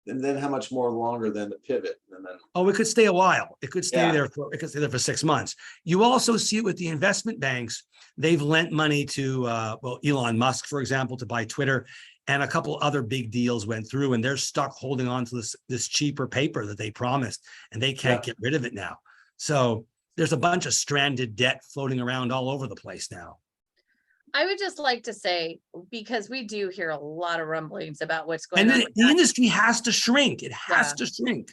and then how much more longer than the pivot? And then it could stay a while. It could stay there for 6 months. You also see it with the investment banks. They've lent money to Elon Musk, for example, to buy Twitter, and a couple other big deals went through, and they're stuck holding on to this cheaper paper that they promised, and they can't get rid of it now. So there's a bunch of stranded debt floating around all over the place now. I would just like to say, because we do hear a lot of rumblings about what's going on. And the industry has to shrink. It has to shrink.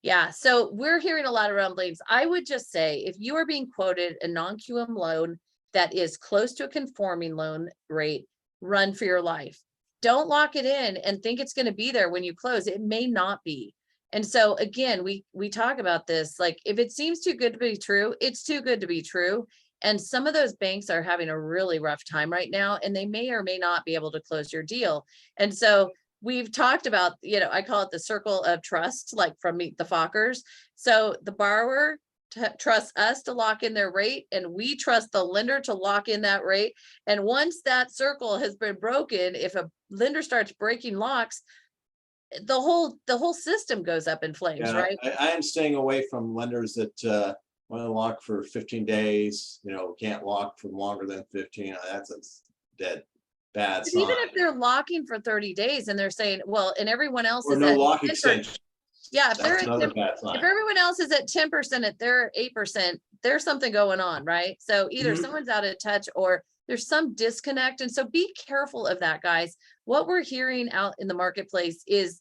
Yeah. So we're hearing a lot of rumblings. I would just say, if you are being quoted a non-QM loan that is close to a conforming loan rate, run for your life. Don't lock it in and think it's going to be there when you close. It may not be. And so again, we talk about this, like, if it seems too good to be true, it's too good to be true. And some of those banks are having a really rough time right now, and they may or may not be able to close your deal. And so we've talked about, I call it the circle of trust, like from Meet the Fockers. So the borrower trusts us to lock in their rate, and we trust the lender to lock in that rate. And once that circle has been broken, if a lender starts breaking locks, the whole system goes up in flames, right? I am staying away from lenders that want to lock for 15 days, can't lock for longer than 15. That's a bad sign. Even if they're locking for 30 days and they're saying, well, and everyone else or is no at lock 10%. extension. Yeah, That's another bad sign. if everyone else is at 10%, at their 8%, there's something going on, right? So either someone's out of touch or there's some disconnect. And so be careful of that, guys. What we're hearing out in the marketplace is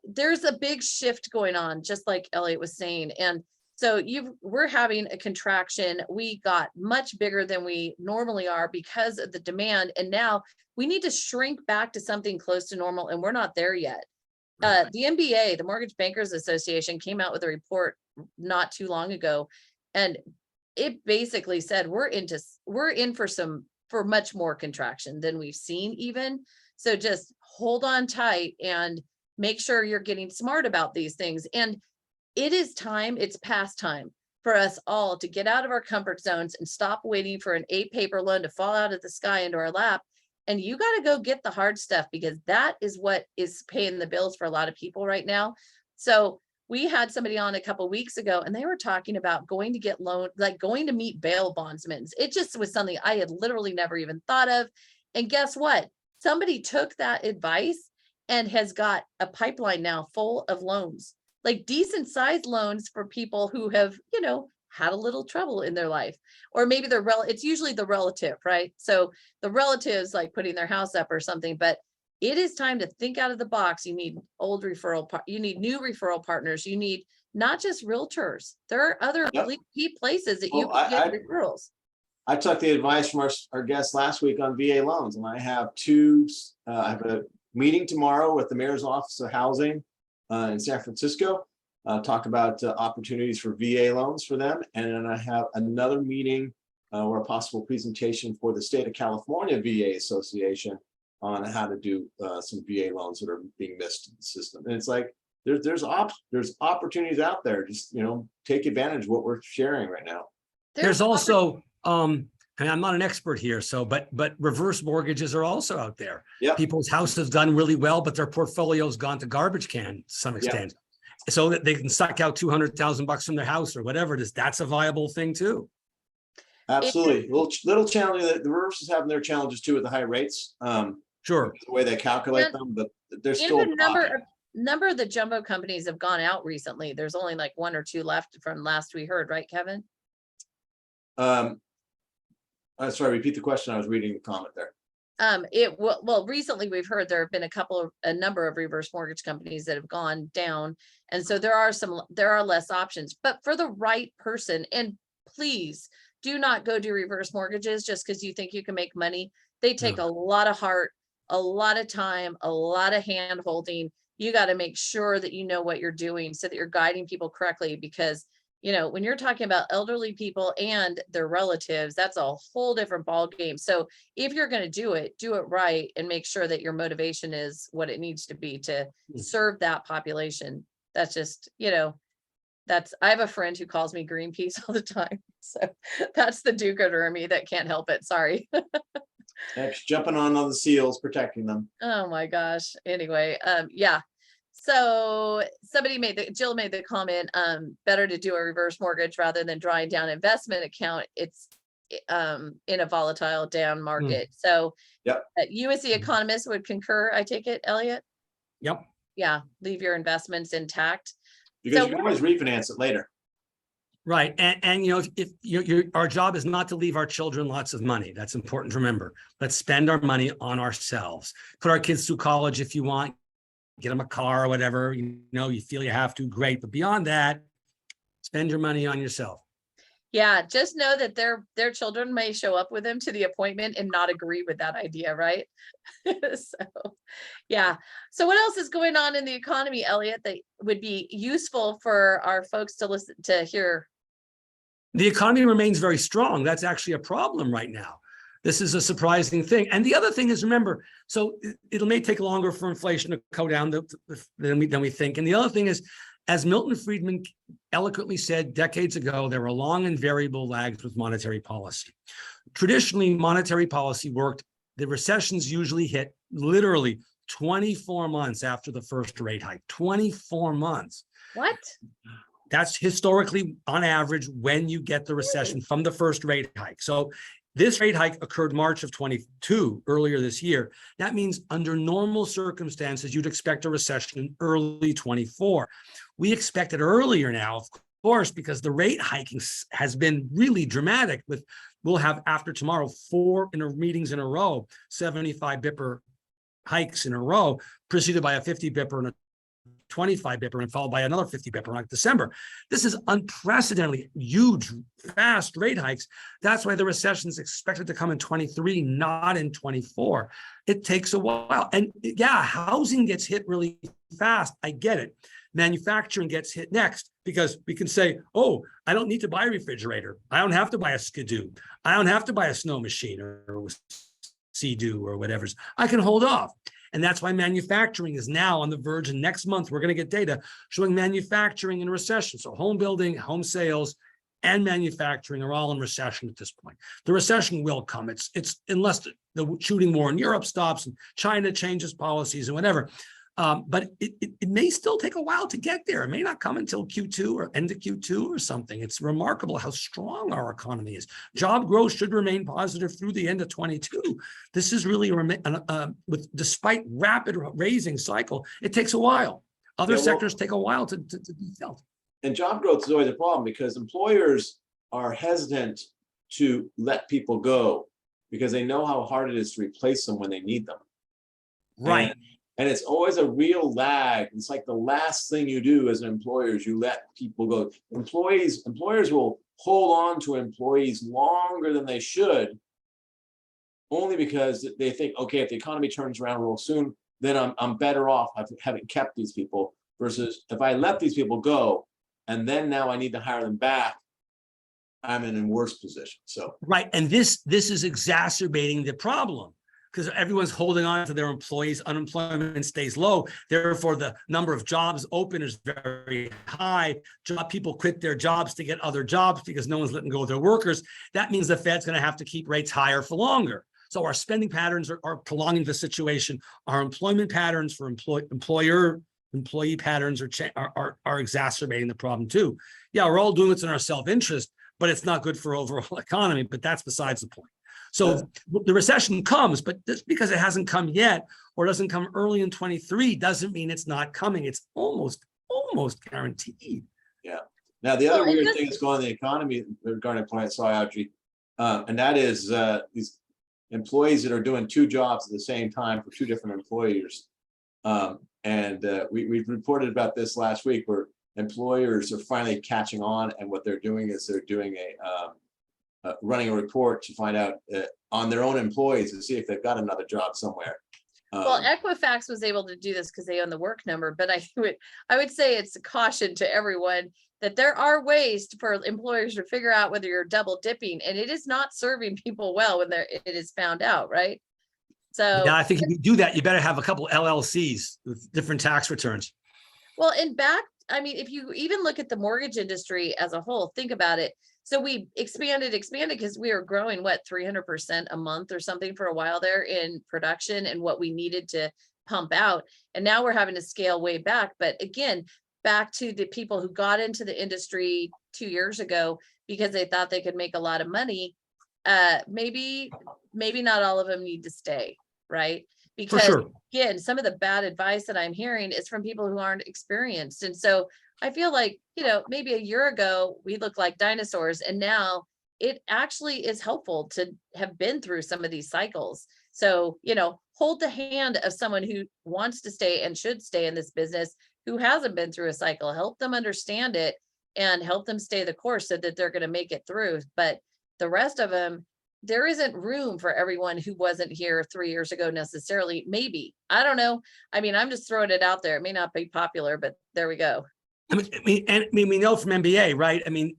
there's a big shift going on, just like Elliot was saying. And so we're having a contraction. We got much bigger than we normally are because of the demand. And now we need to shrink back to something close to normal. And we're not there yet. The MBA, the Mortgage Bankers Association, came out with a report not too long ago. And it basically said we're in for much more contraction than we've seen even. So just hold on tight and make sure you're getting smart about these things. And it is time, it's past time for us all to get out of our comfort zones and stop waiting for an 8-paper loan to fall out of the sky into our lap. And you got to go get the hard stuff, because that is what is paying the bills for a lot of people right now. So we had somebody on a couple of weeks ago, and they were talking about going to get loan, like going to meet bail bondsmen. It just was something I had literally never even thought of. And guess what? Somebody took that advice and has got a pipeline now full of loans, like decent sized loans for people who have, had a little trouble in their life, or maybe it's usually the relative, right? So the relatives like putting their house up or something, but it is time to think out of the box. You need you need new referral partners. You need not just realtors. There are other key places that you can get referrals. I took the advice from our guest last week on VA loans, and I have I have a meeting tomorrow with the Mayor's Office of Housing in San Francisco. Talk about opportunities for VA loans for them. And then I have another meeting or a possible presentation for the state of California VA Association on how to do some VA loans that are being missed in the system. And it's like, there's opportunities out there. Just, take advantage of what we're sharing right now. There's also, and I'm not an expert here, but reverse mortgages are also out there. Yep. People's house has done really well, but their portfolio's gone to garbage can to some extent. Yep. So that they can suck out $200,000 from their house or whatever it is. That's a viable thing too. Absolutely. Little challenge. The reverse is having their challenges too with the high rates. Sure. The way they calculate them, but there's still number of the jumbo companies have gone out recently. There's only like one or two left from last we heard, right, Kevin? Sorry, repeat the question. I was reading the comment there. Well, recently we've heard there have been a number of reverse mortgage companies that have gone down. And so there are less options, but for the right person, and please do not go do reverse mortgages just because you think you can make money. They take a lot of heart, a lot of time, a lot of hand holding. You got to make sure that you know what you're doing so that you're guiding people correctly, because when you're talking about elderly people and their relatives, that's a whole different ball game. So if you're going to do it right and make sure that your motivation is what it needs to be to serve that population. That's just, I have a friend who calls me Greenpeace all the time. So that's the do-gooder in me that can't help it. Sorry. Heck's jumping on the seals, protecting them. Oh my gosh. Anyway, yeah. So Jill made the comment, better to do a reverse mortgage rather than drawing down investment account. It's in a volatile down market. So yep. You as the economist would concur, I take it, Elliot? Yep. Yeah, leave your investments intact. Because you can always refinance it later. Right. And if our job is not to leave our children lots of money. That's important to remember. Let's spend our money on ourselves. Put our kids through college if you want. Get them a car or whatever, you feel you have to, great. But beyond that, spend your money on yourself. Yeah, just know that their children may show up with them to the appointment and not agree with that idea, right? So, yeah. So what else is going on in the economy, Elliot, that would be useful for our folks to listen to hear? The economy remains very strong. That's actually a problem right now. This is a surprising thing. And the other thing is, remember, so it may take longer for inflation to go down than we think. And the other thing is, as Milton Friedman eloquently said decades ago, there were long and variable lags with monetary policy. Traditionally, monetary policy worked. The recessions usually hit literally 24 months after the first rate hike. 24 months. What? That's historically, on average, when you get the recession from the first rate hike. So this rate hike occurred March of 22, earlier this year. That means under normal circumstances, you'd expect a recession in early 24. We expect it earlier now, of course, because the rate hiking has been really dramatic. We'll have after tomorrow 4 meetings in a row, 75 bipper hikes in a row, preceded by a 50 bipper and a 25 bipper and followed by another 50 bipper like December. This is unprecedentedly huge, fast rate hikes. That's why the recession is expected to come in 23, not in 24. It takes a while. And yeah, housing gets hit really fast. I get it. Manufacturing gets hit next because we can say, oh, I don't need to buy a refrigerator. I don't have to buy a skidoo. I don't have to buy a snow machine or Sea-Doo or whatever. I can hold off. And that's why manufacturing is now on the verge. And next month, we're going to get data showing manufacturing in recession. So home building, home sales, and manufacturing are all in recession at this point. The recession will come. It's unless the shooting war in Europe stops and China changes policies and whatever. But it may still take a while to get there. It may not come until Q2 or end of Q2 or something. It's remarkable how strong our economy is. Job growth should remain positive through the end of 22. This is really, despite rapid raising cycle, it takes a while. Other sectors take a while to be felt. And job growth is always a problem because employers are hesitant to let people go because they know how hard it is to replace them when they need them. Right. And it's always a real lag. It's like the last thing you do as an employer is you let people go. Employers will hold on to employees longer than they should, only because they think, okay, if the economy turns around real soon, then I'm better off having kept these people versus if I let these people go and then now I need to hire them back, I'm in a worse position. So right. And this is exacerbating the problem. Because everyone's holding on to their employees, unemployment stays low. Therefore, the number of jobs open is very high. People quit their jobs to get other jobs because no one's letting go of their workers. That means the Fed's going to have to keep rates higher for longer. So our spending patterns are prolonging the situation. Our employment patterns for employee patterns are exacerbating the problem too. Yeah, we're all doing what's in our self-interest, but it's not good for overall economy. But that's besides the point. So the recession comes, but just because it hasn't come yet, or doesn't come early in 23 doesn't mean it's not coming. It's almost guaranteed. Yeah. Now, the other Well, and weird this- thing that's going on in the economy regarding a point, sorry, Audrey, and that is these employees that are doing two jobs at the same time for two different employers. We reported about this last week, where employers are finally catching on, and what they're doing is they're doing running a report to find out on their own employees to see if they've got another job somewhere. Well, Equifax was able to do this because they own the Work Number, but I would say it's a caution to everyone that there are ways for employers to figure out whether you're double dipping, and it is not serving people well when it is found out, right? So Yeah, I think if you do that, you better have a couple LLCs with different tax returns. well, I mean, if you even look at the mortgage industry as a whole, think about it. So we expanded because we were growing, 300% a month or something for a while there in production and what we needed to pump out. And now we're having to scale way back. But again, back to the people who got into the industry 2 years ago because they thought they could make a lot of money. Maybe not all of them need to stay, right? Because sure. Again, some of the bad advice that I'm hearing is from people who aren't experienced. And so I feel like, maybe a year ago we looked like dinosaurs, and now it actually is helpful to have been through some of these cycles. So, hold the hand of someone who wants to stay and should stay in this business, who hasn't been through a cycle, help them understand it and help them stay the course so that they're going to make it through. But the rest of them, there isn't room for everyone who wasn't here 3 years ago necessarily. Maybe, I don't know. I mean, I'm just throwing it out there. It may not be popular, but there we go. I mean, we know from MBA, right? I mean,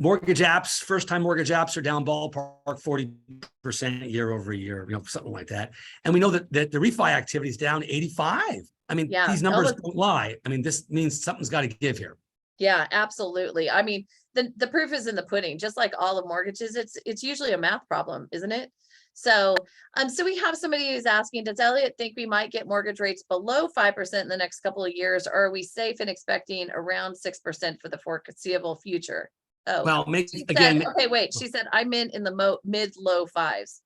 first-time mortgage apps are down ballpark 40% year over year, something like that. And we know that the refi activity is down 85. I mean, Yeah, these numbers don't lie. I mean, this means something's got to give here. Yeah, absolutely. I mean, the proof is in the pudding. Just like all of mortgages, it's usually a math problem, isn't it? So, so we have somebody who's asking, does Elliot think we might get mortgage rates below 5% in the next couple of years, or are we safe in expecting around 6% for the foreseeable future? Oh, Well, okay, wait. She said I meant in the mid-low fives.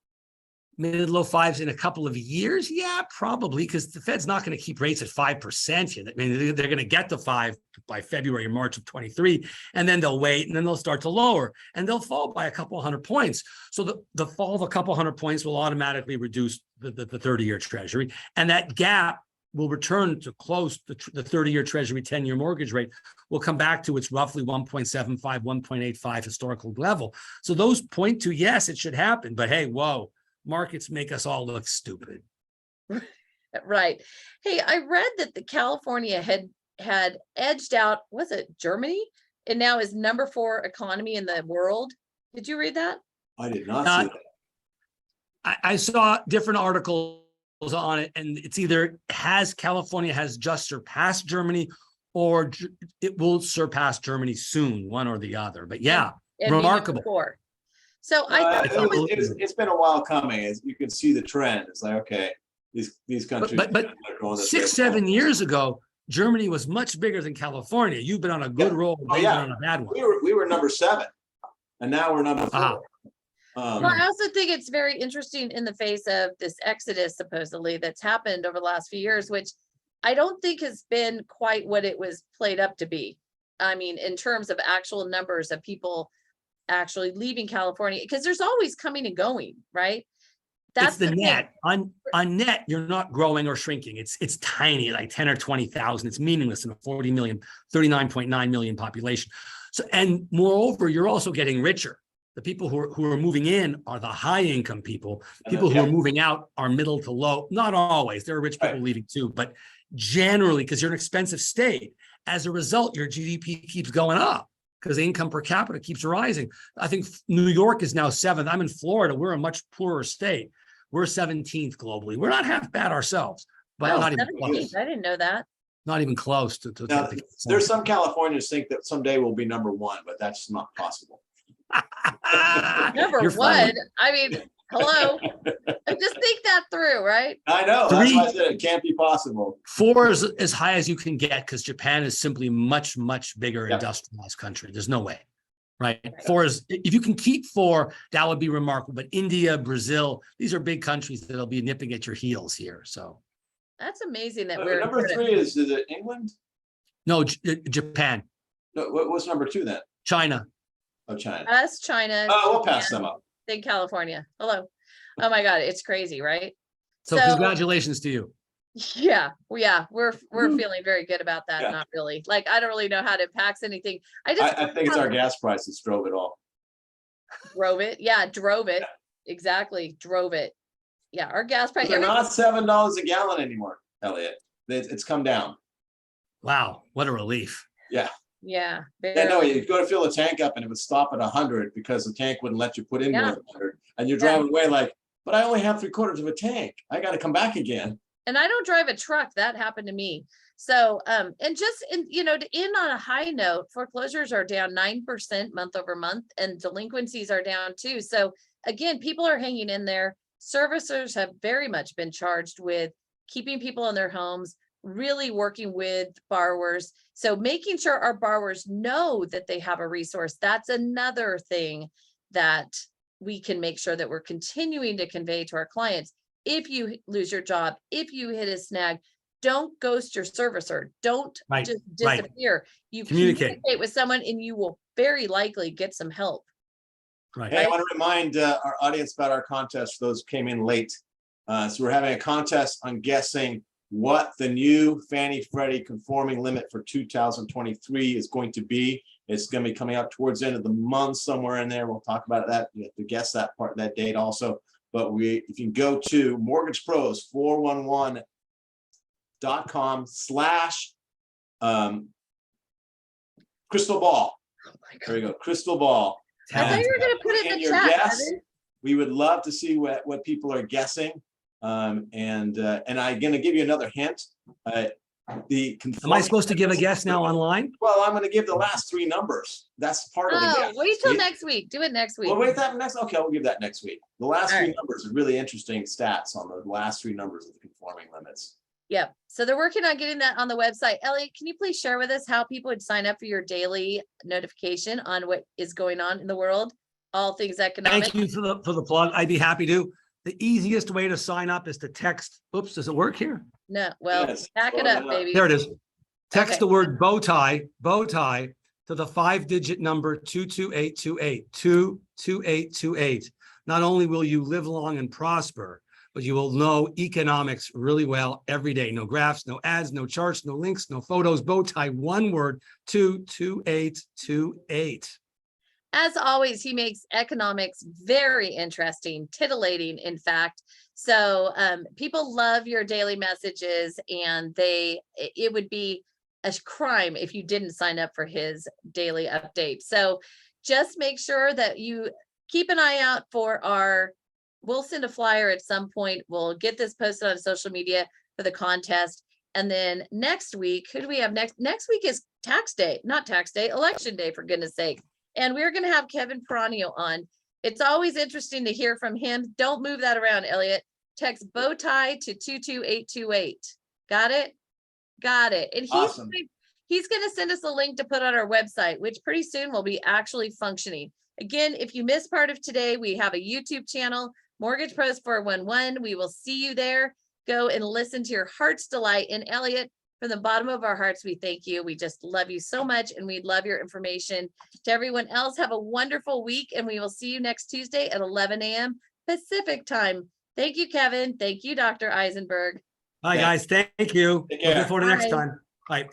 Mid-low fives in a couple of years? Yeah, probably, because the Fed's not going to keep rates at 5% yet. I mean, they're going to get to 5 by February or March of 23, and then they'll wait, and then they'll start to lower, and they'll fall by a couple 100 points. So the fall of a couple 100 points will automatically reduce the 30-year Treasury, and that gap will return to close the 30-year Treasury 10-year mortgage rate will come back to its roughly 1.75, 1.85 historical level. So those point to, yes, it should happen, but hey, whoa. Markets make us all look stupid. Right. Hey, I read that the California had edged out, was it Germany? And now is number 4 economy in the world. Did you read that? I did not see that. I saw different articles on it, and it's either California has just surpassed Germany, or it will surpass Germany soon, one or the other. But yeah, and remarkable. So I thought it's been a while coming. As you can see the trend, it's like, okay, these countries. But are going 6-7 years ago, Germany was much bigger than California. You've been on a good roll. You've been on a bad one. We were number 7, and now we're number 4. Well, I also think it's very interesting in the face of this exodus supposedly that's happened over the last few years, which I don't think has been quite what it was played up to be. I mean, in terms of actual numbers of people actually leaving California, because there's always coming and going, right? That's the net. On net, you're not growing or shrinking. It's tiny, like 10 or 20,000. It's meaningless in a 40 million, 39.9 million population. So, and moreover, you're also getting richer. The people who are moving in are the high income people. People who are moving out are middle to low. Not always. There are rich people leaving too, but generally, because you're an expensive state, as a result, your GDP keeps going up, because the income per capita keeps rising. I think New York is now 7th. I'm in Florida. We're a much poorer state. We're 17th globally. We're not half bad ourselves, but not even close. I didn't know that. Not even close to now, there's some Californians think that someday we'll be number 1, but that's not possible. Number 1. I mean, hello. Just think that through, right? I know. That's why I said it can't be possible. 4 is as high as you can get, because Japan is simply much, much bigger industrialized country. There's no way, right? 4 is, if you can keep 4, that would be remarkable. But India, Brazil, these are big countries that'll be nipping at your heels here. So That's amazing that Number 3 is it England? No, Japan, No, what's number 2 then? China. Oh, China. us, China. Oh, we'll pass Japan, them up. then California. Hello. Oh my God, it's crazy, right? So congratulations to you. Yeah, we're feeling very good about that. Yeah. Not really. Like, I don't really know how to tax anything. I just I think it's our gas prices drove it all. drove it. Yeah, drove it. Exactly, drove it. Yeah, our gas price. They're not $7 a gallon anymore, Elliot. It's come down. Wow, what a relief. Yeah. Yeah. Yeah, no, barely. you'd go to fill a tank up and it would stop at 100 because the tank wouldn't let you put in more Yeah. than 100. And you're Yeah. driving away like, but I only have 3/4 of a tank. I got to come back again. And I don't drive a truck. That happened to me. So, and just, to end on a high note, foreclosures are down 9% month over month, and delinquencies are down too. So again, people are hanging in there. Servicers have very much been charged with keeping people in their homes, really working with borrowers. So making sure our borrowers know that they have a resource. That's another thing that we can make sure that we're continuing to convey to our clients. If you lose your job, if you hit a snag, don't ghost your servicer. Don't Right, just right. disappear. You Communicate. communicate with someone and you will very likely get some help. Right. Hey, I want to remind our audience about our contest for those who came in late. So we're having a contest on guessing what the new Fannie Freddie conforming limit for 2023 is going to be. It's going to be coming out towards the end of the month, somewhere in there. We'll talk about that. You have to guess that part, that date also. But if you can go to Mortgage Pros 411.com/crystal ball. Oh my There you God. go, crystal ball. I thought you were going to put it in the your chat. guess. Evan. We would love to see what people are guessing. And I'm going to give you another hint. Am I supposed to give a guess now online? Well, I'm going to give the last 3 numbers. That's part of the Oh, guess. wait till next week. Do it next week. Well, wait, that next. Okay, we'll give that next week. The last All 3 right. numbers are really interesting stats on the last 3 numbers of the conforming limits. Yep. So they're working on getting that on the website. Elliot, can you please share with us how people would sign up for your daily notification on what is going on in the world? All things economic. Thank you for the plug. I'd be happy to. The easiest way to sign up is to text. Oops, does it work here? No, well, Yes, back it slow up, down. baby. There it is. Text Okay. the word Bowtie to the 5-digit number 22828, 22828. Not only will you live long and prosper, but you will know economics really well every day. No graphs, no ads, no charts, no links, no photos. Bowtie, one word, 22828. As always, he makes economics very interesting, titillating, in fact. So people love your daily messages, and it would be a crime if you didn't sign up for his daily update. So just make sure that you keep an eye out for we'll send a flyer at some point. We'll get this posted on social media for the contest. And then next week, who do we have next? Next week is election day, for goodness sake. And we're going to have Kevin Peranio on. It's always interesting to hear from him. Don't move that around, Elliot. Text Bowtie to 22828. Got it? Got it. And Awesome. he's going to send us a link to put on our website, which pretty soon will be actually functioning. Again, if you missed part of today, we have a YouTube channel, Mortgage Pros 411. We will see you there. Go and listen to your heart's delight. And Elliot, from the bottom of our hearts, we thank you. We just love you so much, and we love your information. To everyone else, have a wonderful week, and we will see you next Tuesday at 11 a.m. Pacific time. Thank you, Kevin. Thank you, Dr. Eisenberg. Hi, guys. Thank you. Take care. Looking forward to next Bye. time. Bye.